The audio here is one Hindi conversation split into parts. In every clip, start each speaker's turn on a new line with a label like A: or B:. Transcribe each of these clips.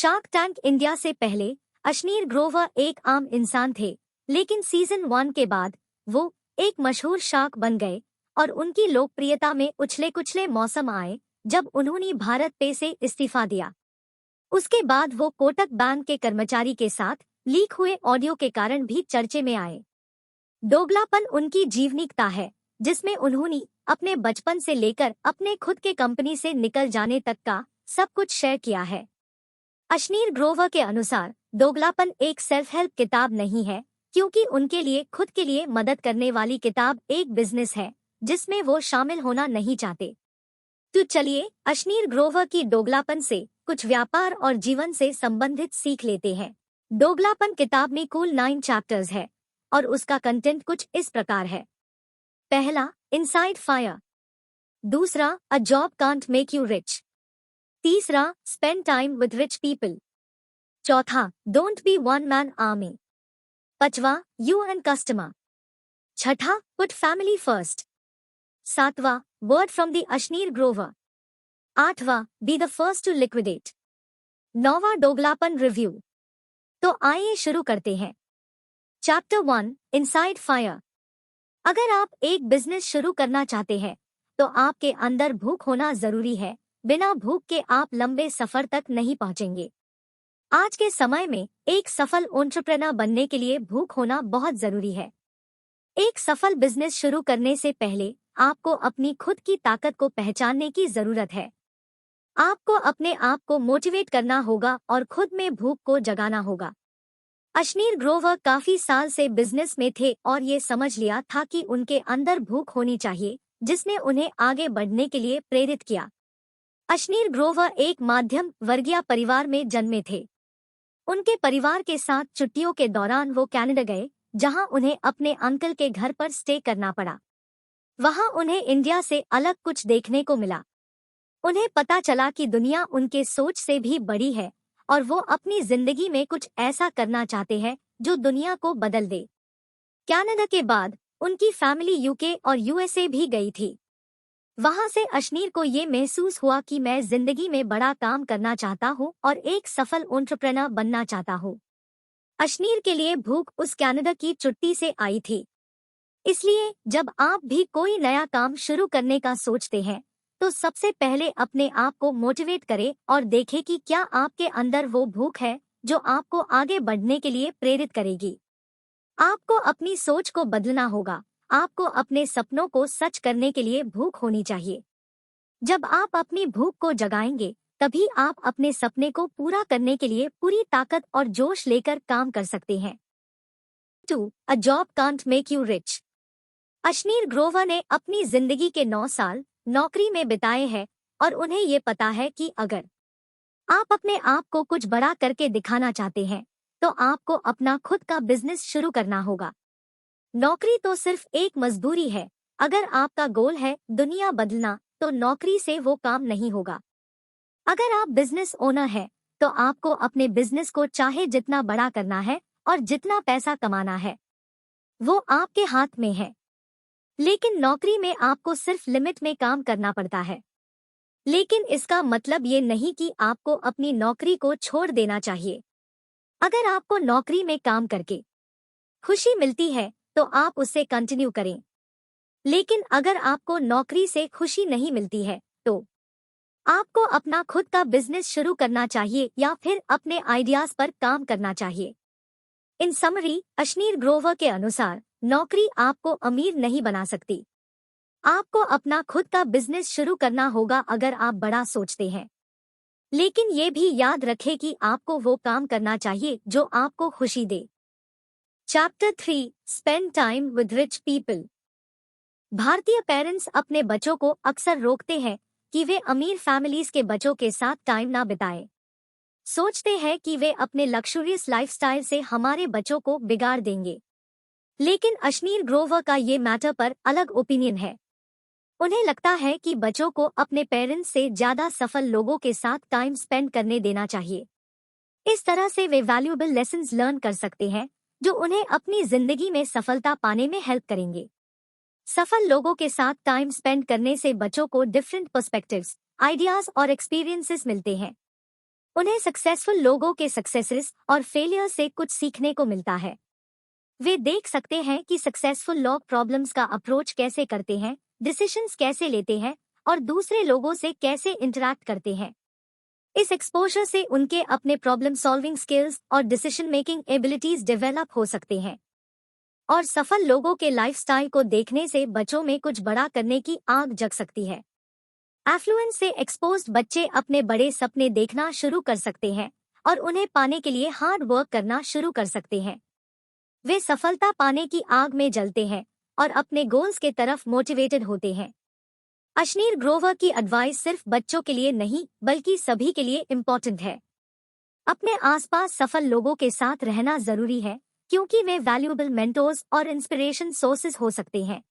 A: शार्क टैंक इंडिया से पहले अशनीर ग्रोवर एक आम इंसान थे, लेकिन सीजन 1 के बाद वो एक मशहूर शार्क बन गए और उनकी लोकप्रियता में उछले कुछले मौसम आए जब उन्होंने भारत पे से इस्तीफा दिया। उसके बाद वो कोटक बैंक के कर्मचारी के साथ लीक हुए ऑडियो के कारण भी चर्चे में आए। दोगलापन उनकी जीवनीकता है, जिसमें उन्होंने अपने बचपन से लेकर अपने खुद के कंपनी से निकल जाने तक का सब कुछ शेयर किया है। अशनीर ग्रोवर के अनुसार दोगलापन एक सेल्फ हेल्प किताब नहीं है, क्योंकि उनके लिए खुद के लिए मदद करने वाली किताब एक बिजनेस है जिसमें वो शामिल होना नहीं चाहते। तो चलिए अशनीर ग्रोवर की दोगलापन से कुछ व्यापार और जीवन से संबंधित सीख लेते हैं। दोगलापन किताब में कुल 9 चैप्टर्स है और उसका कंटेंट कुछ इस प्रकार है। पहला, इनसाइड फायर। दूसरा, a job can't make you rich. तीसरा, spend time with rich people. चौथा, don't be one man army. पांचवा, यू एंड कस्टमर। छठा, पुट फैमिली फर्स्ट। सातवां, word from the Ashneer Grover. आठवां, be the first to liquidate. नौवां, दोगलापन रिव्यू। तो आइए शुरू करते हैं। Chapter 1, inside fire. अगर आप एक बिजनेस शुरू करना चाहते हैं तो आपके अंदर भूख होना जरूरी है। बिना भूख के आप लंबे सफर तक नहीं पहुंचेंगे। आज के समय में एक सफल एंटरप्रेन्योर बनने के लिए भूख होना बहुत जरूरी है। एक सफल बिजनेस शुरू करने से पहले आपको अपनी खुद की ताकत को पहचानने की जरूरत है। आपको अपने आप को मोटिवेट करना होगा और खुद में भूख को जगाना होगा। अशनीर ग्रोवर काफी साल से बिजनेस में थे और ये समझ लिया था कि उनके अंदर भूख होनी चाहिए, जिसने उन्हें आगे बढ़ने के लिए प्रेरित किया। अशनीर ग्रोवर एक मध्यम वर्गीय परिवार में जन्मे थे। उनके परिवार के साथ छुट्टियों के दौरान वो कनाडा गए, जहां उन्हें अपने अंकल के घर पर स्टे करना पड़ा। वहां उन्हें इंडिया से अलग कुछ देखने को मिला। उन्हें पता चला कि दुनिया उनके सोच से भी बड़ी है और वो अपनी जिंदगी में कुछ ऐसा करना चाहते हैं जो दुनिया को बदल दे। कनाडा के बाद उनकी फैमिली यूके और यूएसए भी गई थी। वहां से अशनीर को ये महसूस हुआ कि मैं जिंदगी में बड़ा काम करना चाहता हूँ और एक सफल एंटरप्रेन्योर बनना चाहता हूँ। अशनीर के लिए भूख उस कनाडा की छुट्टी से आई थी। इसलिए जब आप भी कोई नया काम शुरू करने का सोचते हैं तो सबसे पहले अपने आप को मोटिवेट करें और देखें कि क्या आपके अंदर वो भूख है जो आपको आगे बढ़ने के लिए प्रेरित करेगी। आपको अपनी सोच को बदलना होगा। आपको अपने सपनों को सच करने के लिए भूख होनी चाहिए। जब आप अपनी भूख को जगाएंगे, तभी आप अपने सपने को पूरा करने के लिए पूरी ताकत और जोश लेकर काम कर सकते हैं। 2, अ job can't make you rich. Ashneer Grover ने अपनी जिंदगी के 9 साल नौकरी में बिताए हैं और उन्हें ये पता है कि अगर आप अपने आप को कुछ बड़ा करके दिखाना चाहते हैं तो आपको अपना खुद का बिजनेस शुरू करना होगा। नौकरी तो सिर्फ एक मजदूरी है। अगर आपका गोल है दुनिया बदलना, तो नौकरी से वो काम नहीं होगा। अगर आप बिजनेस ओनर हैं, तो आपको अपने बिजनेस को चाहे जितना बड़ा करना है और जितना पैसा कमाना है, वो आपके हाथ में है। लेकिन नौकरी में आपको सिर्फ लिमिट में काम करना पड़ता है। लेकिन इसका मतलब ये नहीं कि आपको अपनी नौकरी को छोड़ देना चाहिए। अगर आपको नौकरी में काम करके खुशी मिलती है तो आप उससे कंटिन्यू करें। लेकिन अगर आपको नौकरी से खुशी नहीं मिलती है तो आपको अपना खुद का बिजनेस शुरू करना चाहिए या फिर अपने आइडियाज पर काम करना चाहिए। इन समरी, अशनीर ग्रोवर के अनुसार नौकरी आपको अमीर नहीं बना सकती। आपको अपना खुद का बिजनेस शुरू करना होगा अगर आप बड़ा सोचते हैं। लेकिन ये भी याद रखें कि आपको वो काम करना चाहिए जो आपको खुशी दे। Chapter 3, spend time with rich people. भारतीय पेरेंट्स अपने बच्चों को अक्सर रोकते हैं कि वे अमीर फैमिलीज के बच्चों के साथ टाइम ना बिताएं। सोचते हैं कि वे अपने लग्जरियस लाइफस्टाइल से हमारे बच्चों को बिगाड़ देंगे। लेकिन अशनीर ग्रोवर का ये मैटर पर अलग ओपिनियन है। उन्हें लगता है कि बच्चों को अपने पेरेंट्स से ज्यादा सफल लोगों के साथ टाइम स्पेंड करने देना चाहिए। इस तरह से वे वैल्यूएबल लेसन्स लर्न कर सकते हैं जो उन्हें अपनी जिंदगी में सफलता पाने में हेल्प करेंगे। सफल लोगों के साथ टाइम स्पेंड करने से बच्चों को डिफरेंट पर्सपेक्टिव्स, आइडियाज और एक्सपीरियंसेस मिलते हैं। उन्हें सक्सेसफुल लोगों के सक्सेसेस और फेलियर से कुछ सीखने को मिलता है। वे देख सकते हैं कि सक्सेसफुल लोग प्रॉब्लम्स का अप्रोच कैसे करते हैं, डिसीजंस कैसे लेते हैं और दूसरे लोगों से कैसे इंटरैक्ट करते हैं। इस एक्सपोजर से उनके अपने प्रॉब्लम सॉल्विंग स्किल्स और डिसीजन मेकिंग एबिलिटीज डेवलप हो सकते हैं। और सफल लोगों के लाइफस्टाइल को देखने से बच्चों में कुछ बड़ा करने की आग जग सकती है। एफ्लुएंस से एक्सपोज्ड बच्चे अपने बड़े सपने देखना शुरू कर सकते हैं और उन्हें पाने के लिए हार्ड वर्क करना शुरू कर सकते हैं। वे सफलता पाने की आग में जलते हैं और अपने गोल्स के तरफ मोटिवेटेड होते हैं। अश्नीर ग्रोवर की एडवाइस सिर्फ बच्चों के लिए नहीं बल्कि सभी के लिए इम्पोर्टेंट है। अपने आसपास सफल लोगों के साथ रहना जरूरी है क्योंकि वे वैल्यूएबल मेंटोर्स और इंस्पिरेशन सोर्सेज हो सकते हैं।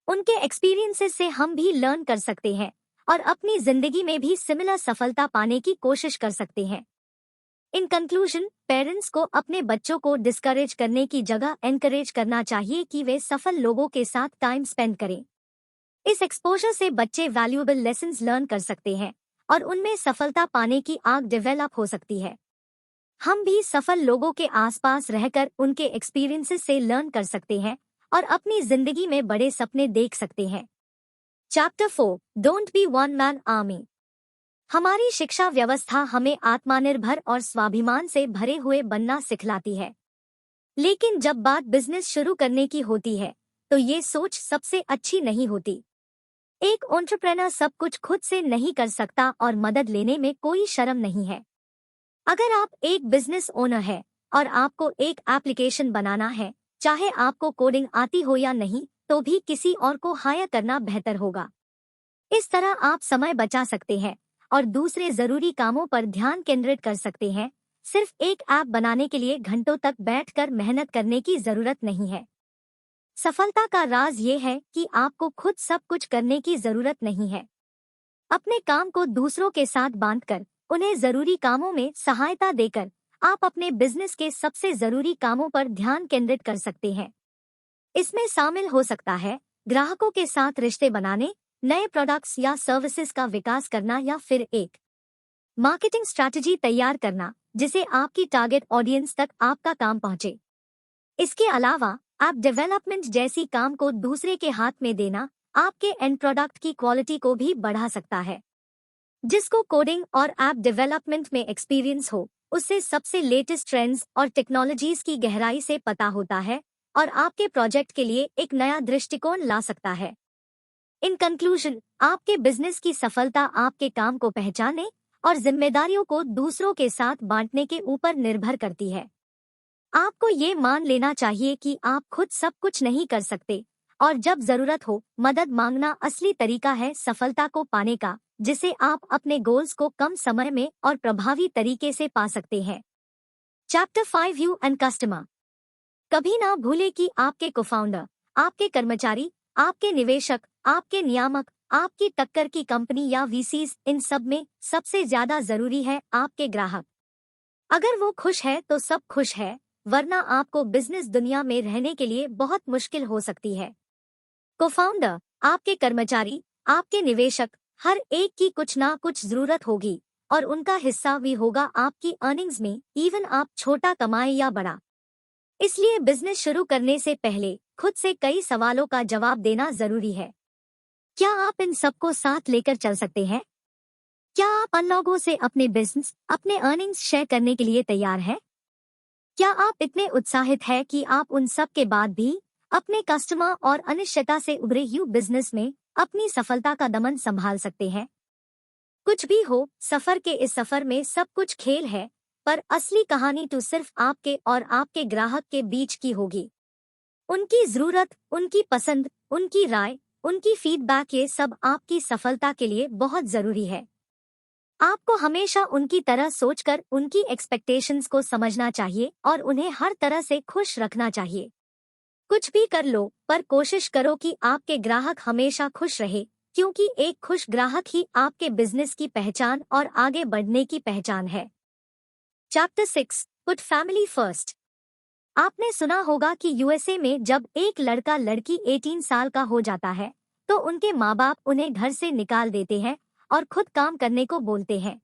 A: उनके एक्सपीरियंसेस से हम भी लर्न कर सकते हैं और अपनी जिंदगी में भी सिमिलर सफलता पाने की कोशिश कर सकते हैं। इन कंक्लूजन, पेरेंट्स को अपने बच्चों को डिस्करेज करने की जगह एनकरेज करना चाहिए कि वे सफल लोगों के साथ टाइम स्पेंड करें। इस एक्सपोजर से बच्चे वैल्यूएबल लेसन्स लर्न कर सकते हैं और उनमें सफलता पाने की आग डेवलप हो सकती है। हम भी सफल लोगों के आसपास रहकर उनके एक्सपीरियंसेस से लर्न कर सकते हैं और अपनी जिंदगी में बड़े सपने देख सकते हैं। Chapter 4, don't be one man army. हमारी शिक्षा व्यवस्था हमें आत्मनिर्भर और स्वाभिमान से भरे हुए बनना सिखलाती है, लेकिन जब बात बिजनेस शुरू करने की होती है तो ये सोच सबसे अच्छी नहीं होती। एक एंटरप्रेन्योर सब कुछ खुद से नहीं कर सकता और मदद लेने में कोई शर्म नहीं है। अगर आप एक बिजनेस ओनर है और आपको एक एप्लीकेशन बनाना है, चाहे आपको कोडिंग आती हो या नहीं, तो भी किसी और को हायर करना बेहतर होगा। इस तरह आप समय बचा सकते हैं और दूसरे जरूरी कामों पर ध्यान केंद्रित कर सकते हैं। सिर्फ एक ऐप बनाने के लिए घंटों तक बैठकर मेहनत करने की जरूरत नहीं है। सफलता का राज ये है कि आपको खुद सब कुछ करने की जरूरत नहीं है। अपने काम को दूसरों के साथ बांटकर, उन्हें जरूरी कामों में सहायता देकर आप अपने बिजनेस के सबसे जरूरी कामों पर ध्यान केंद्रित कर सकते हैं। इसमें शामिल हो सकता है ग्राहकों के साथ रिश्ते बनाने, नए प्रोडक्ट्स या सर्विसेज का विकास करना या फिर एक मार्केटिंग स्ट्रैटेजी तैयार करना जिसे आपकी टारगेट ऑडियंस तक आपका काम पहुंचे। इसके अलावा ऐप डेवलपमेंट जैसी काम को दूसरे के हाथ में देना आपके एंड प्रोडक्ट की क्वालिटी को भी बढ़ा सकता है। जिसको कोडिंग और ऐप डेवलपमेंट में एक्सपीरियंस हो, उससे सबसे लेटेस्ट ट्रेंड्स और टेक्नोलॉजीज की गहराई से पता होता है और आपके प्रोजेक्ट के लिए एक नया दृष्टिकोण ला सकता है। इन कंक्लूजन, आपके बिजनेस की सफलता आपके काम को पहचानने और जिम्मेदारियों को दूसरों के साथ बांटने के ऊपर निर्भर करती है। आपको ये मान लेना चाहिए कि आप खुद सब कुछ नहीं कर सकते और जब जरूरत हो मदद मांगना असली तरीका है सफलता को पाने का, जिसे आप अपने गोल्स को कम समय में और प्रभावी तरीके से पा सकते हैं। Chapter 5, you and customer. कभी ना भूले कि आपके कोफाउंडर, आपके कर्मचारी, आपके निवेशक, आपके नियामक, आपकी टक्कर की कंपनी या वीसीज, इन सब में सबसे ज्यादा जरूरी है आपके ग्राहक। अगर वो खुश है तो सब खुश है, वरना आपको बिजनेस दुनिया में रहने के लिए बहुत मुश्किल हो सकती है। कोफाउंडर, आपके कर्मचारी, आपके निवेशक, हर एक की कुछ ना कुछ जरूरत होगी और उनका हिस्सा भी होगा आपकी अर्निंग्स में, इवन आप छोटा कमाए या बड़ा। इसलिए बिजनेस शुरू करने से पहले खुद से कई सवालों का जवाब देना जरूरी है। क्या आप इन सबको साथ लेकर चल सकते हैं? क्या आप अन्य लोगों से अपने बिजनेस, अपने अर्निंग्स शेयर करने के लिए तैयार हैं? क्या आप इतने उत्साहित हैं कि आप उन सब के बाद भी अपने कस्टमर और अनिश्चितता से उभरे हुए बिजनेस में अपनी सफलता का दमन संभाल सकते हैं? कुछ भी हो, सफर के इस सफर में सब कुछ खेल है, पर असली कहानी तो सिर्फ आपके और आपके ग्राहक के बीच की होगी। उनकी जरूरत, उनकी पसंद, उनकी राय, उनकी फीडबैक, ये सब आपकी सफलता के लिए बहुत जरूरी है। आपको हमेशा उनकी तरह सोचकर उनकी एक्सपेक्टेशंस को समझना चाहिए और उन्हें हर तरह से खुश रखना चाहिए। कुछ भी कर लो, पर कोशिश करो कि आपके ग्राहक हमेशा खुश रहे, क्योंकि एक खुश ग्राहक ही आपके बिजनेस की पहचान और आगे बढ़ने की पहचान है। Chapter 6, put family first. आपने सुना होगा कि यूएसए में जब एक लड़का लड़की 18 साल का हो जाता है तो उनके माँ बाप उन्हें घर से निकाल देते हैं और खुद काम करने को बोलते हैं।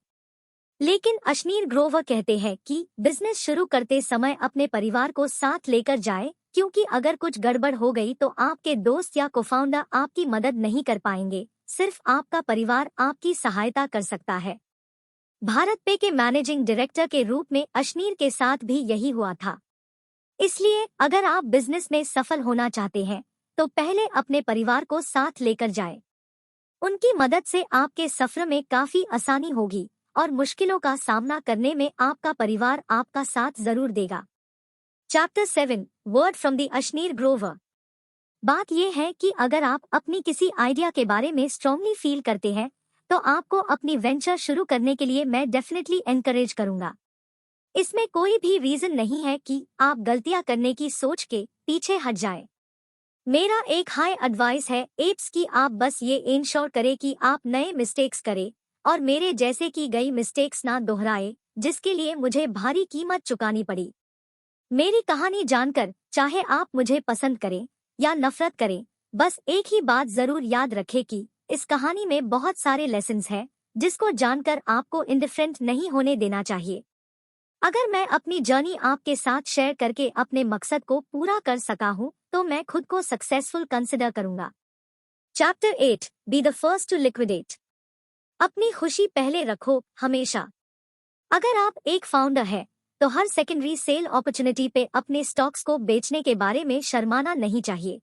A: लेकिन अश्नीर ग्रोवर कहते हैं कि बिजनेस शुरू करते समय अपने परिवार को साथ लेकर जाए, क्योंकि अगर कुछ गड़बड़ हो गई तो आपके दोस्त या कोफाउंडर आपकी मदद नहीं कर पाएंगे, सिर्फ आपका परिवार आपकी सहायता कर सकता है। भारत पे के मैनेजिंग डायरेक्टर के रूप में अश्नीर के साथ भी यही हुआ था। इसलिए अगर आप बिजनेस में सफल होना चाहते हैं तो पहले अपने परिवार को साथ लेकर जाएं। उनकी मदद से आपके सफर में काफी आसानी होगी और मुश्किलों का सामना करने में आपका परिवार आपका साथ जरूर देगा। Chapter 7 word from the Ashneer Grover. बात यह है कि अगर आप अपनी किसी आइडिया के बारे में स्ट्रांगली फील करते हैं तो आपको अपनी वेंचर शुरू करने के लिए मैं डेफिनेटली एनकरेज करूंगा। इसमें कोई भी रीजन नहीं है कि आप गलतियां करने की सोच के पीछे हट जाएं। मेरा एक हाई एडवाइस है एप्स की आप बस ये इंश्योर करें कि आप नए मिस्टेक्स करें और मेरे जैसे की गई मिस्टेक्स ना दोहराए, जिसके लिए मुझे भारी कीमत चुकानी पड़ी। मेरी कहानी जानकर चाहे आप मुझे पसंद करें या नफरत करें, बस एक ही बात जरूर याद रखें कि इस कहानी में बहुत सारे लेसन्स हैं जिसको जानकर आपको इंडिफरेंट नहीं होने देना चाहिए। अगर मैं अपनी जर्नी आपके साथ शेयर करके अपने मकसद को पूरा कर सका हूं तो मैं खुद को सक्सेसफुल कंसिडर करूंगा। Chapter 8 be the first to liquidate. अपनी खुशी पहले रखो हमेशा। अगर आप एक फाउंडर है तो हर सेकेंडरी सेल अपॉर्चुनिटी पे अपने स्टॉक्स को बेचने के बारे में शर्माना नहीं चाहिए।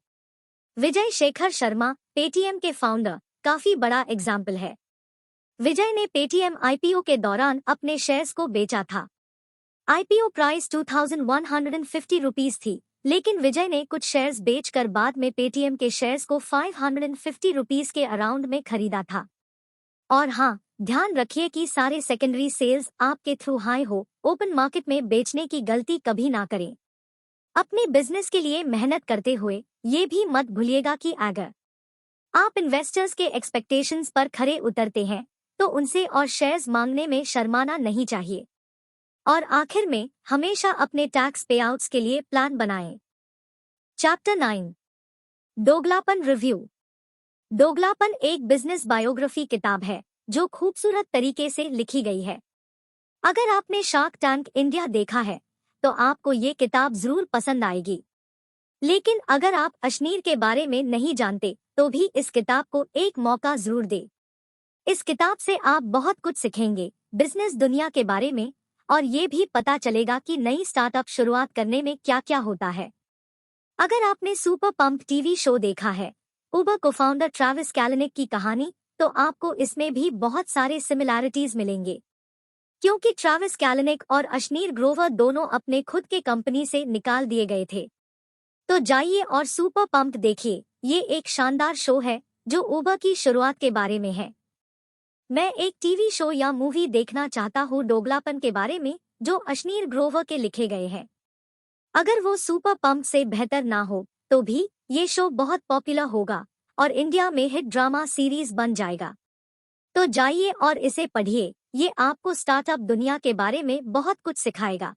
A: विजय शेखर शर्मा, पेटीएम के फाउंडर, काफी बड़ा एग्जाम्पल है। विजय ने पेटीएम आईपीओ के दौरान अपने शेयर्स को बेचा था। आईपीओ प्राइस 2150 रुपीस थी, लेकिन विजय ने कुछ शेयर्स बेचकर बाद में पेटीएम के शेयर्स को 550 रुपीस के अराउंड में खरीदा था। और हाँ, ध्यान रखिए कि सारे सेकेंडरी सेल्स आपके थ्रू हाई हो, ओपन मार्केट में बेचने की गलती कभी ना करें। अपने बिजनेस के लिए मेहनत करते हुए ये भी मत भूलिएगा कि अगर आप इन्वेस्टर्स के एक्सपेक्टेशंस पर खरे उतरते हैं तो उनसे और शेयर्स मांगने में शर्माना नहीं चाहिए। और आखिर में हमेशा अपने टैक्स पेआउट्स के लिए प्लान बनाएं। Chapter 9 दोगलापन review. दोगलापन एक बिजनेस बायोग्राफी किताब है जो खूबसूरत तरीके से लिखी गई है। अगर आपने शार्क टैंक इंडिया देखा है तो आपको ये किताब जरूर पसंद आएगी। लेकिन अगर आप अश्नीर के बारे में नहीं जानते तो भी इस किताब को एक मौका जरूर दे। इस किताब से आप बहुत कुछ सीखेंगे बिजनेस दुनिया के बारे में, और ये भी पता चलेगा कि नई स्टार्टअप शुरुआत करने में क्या क्या होता है। अगर आपने सुपर पंप टीवी शो देखा है, उबर कोफाउंडर ट्रैविस कैलनिक की कहानी, तो आपको इसमें भी बहुत सारे सिमिलैरिटीज मिलेंगे, क्योंकि ट्रैविस कैलनिक और अश्नीर ग्रोवर दोनों अपने खुद के कंपनी से निकाल दिए गए थे। तो जाइए और सुपर पंप देखिए। ये एक शानदार शो है जो उबर की शुरुआत के बारे में है। मैं एक टीवी शो या मूवी देखना चाहता हूँ दोगलापन के बारे में जो अश्नीर ग्रोवर के लिखे गए हैं। अगर वो सुपर पंप से बेहतर ना हो तो भी ये शो बहुत पॉपुलर होगा और इंडिया में हिट ड्रामा सीरीज बन जाएगा। तो जाइए और इसे पढ़िए, ये आपको स्टार्टअप दुनिया के बारे में बहुत कुछ सिखाएगा।